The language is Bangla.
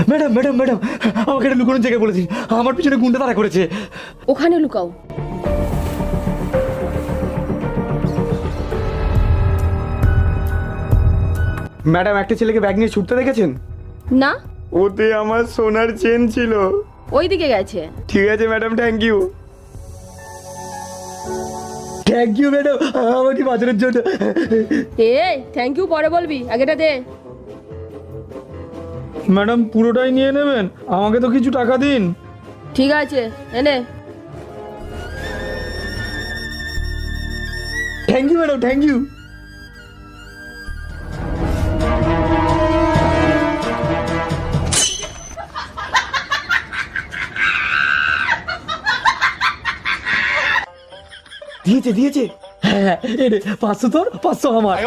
ম্যাডাম ম্যাডাম ম্যাডাম, আমাকে একটা লুকানোর জায়গায় বলে দিন, আমার পিছনে গুন্ডা তাড়া করেছে। ওখানে লুকাও। ম্যাডাম, একটা ছেলেকে ব্যাগ নিয়ে ছুটতে দেখেছেন? না, ওতে আমার সোনার চেন ছিল। ওইদিকে গেছে। ঠিক আছে madam, thank you. Thank you madam, আমাকে বাঁচানোর জন্য। এই থ্যাংক ইউ পরে বলবি, আগেটা দে। ম্যাডাম, পুরোটাই নিয়ে নেবেন? আমাকে তো কিছু টাকা দিন। ঠিক আছে, এনে। Thank you madam, thank you. দিয়েছে দিয়েছে। হ্যাঁ, 500 তোর, 500 আমার।